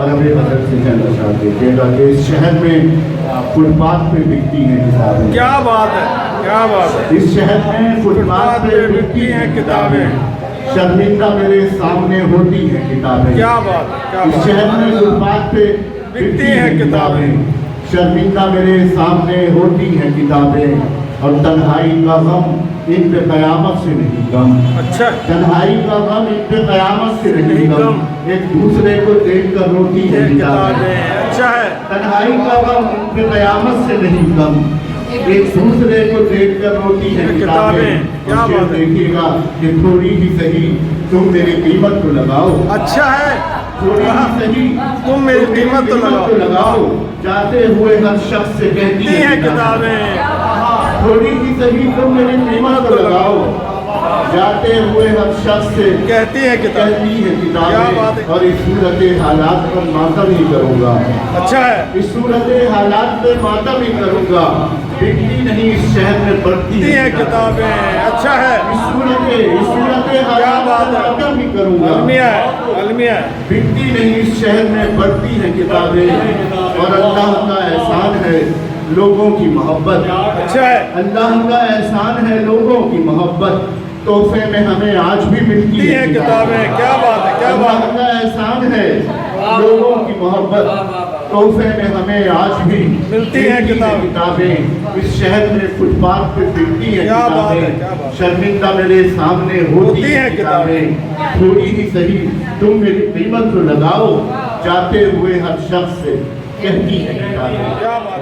اور ابھی حضرت سے کہنا چاہتے دیکھیے گا کہ اس شہر میں فٹ پاتھ پہ بکتی ہیں کتابیں. کیا بات ہے، کیا بات ہے. اس شہر میں فٹ پاتھ پہ بکتی ہیں کتابیں. شرمندہ میرے سامنے ہوتی ہیں کتابیں. کیا بات ہے، کیا اس بات ہے. شہر میں فٹ پاتھ پہ بکتی ہیں کتابیں. شرمندہ میرے سامنے ہوتی ہیں کتابیں. اور تنہائی کا غم ان پہ قیامت سے نہیں غم. اچھا. تنہائی کا غم ان پہ قیامت سے نہیں غم. ایک دوسرے کو دیکھ کر روتی ہیں کتابیں. اچھا ہے. تنہائی کا غم ان پہ قیامت سے نہیں غم. ایک دوسرے کو دیکھ کر روتی ہیں کتابیں. کیا بات ہے. دیکھیے گا کہ تھوڑی ہی صحیح تم میری قیمت کو لگاؤ. اچھا ہے. تھوڑی ہی صحیح تم میری قیمت تو لگاؤ. جاتے ہوئے ہر شخص سے کہتی ہیں کتابیں. تھوڑی ہی صحیح تم میری قیمت کو لگاؤ. جاتے ہوئے ہر شخص سے کہتی ہیں کتابیں. اور اس صورت حالات پر ماتم ہی کروں گا. اچھا ہے. اس صورت حالات پر ماتم ہی کروں گا. بکتی نہیں اس شہر میں بڑھتی ہیں کتابیں. اچھا ہے. اس صورت حالات پر ماتم ہی کروں گا. المیہ. بکتی نہیں اس شہر میں بڑھتی ہیں کتابیں. اور اللہ کا احسان ہے لوگوں کی محبت. اچھا ہے. اللہ کا احسان ہے لوگوں کی محبت. تحفے میں ہمیں آج بھی ملتی ہیں کتابیں. کیا بات ہے، کیا بات ہے. اللہ کا احسان ہے لوگوں کی محبت. تحفے میں ہمیں آج بھی ملتی ہیں کتابیں. اس شہر میں فٹ پاتھ پہ بکتی ہیں کتابیں. شرمندہ میرے سامنے ہوتی ہیں کتابیں. تھوڑی ہی صحیح تم میری قیمت کو لگاؤ. جاتے ہوئے ہر شخص سے کہتی ہیں کتابیں.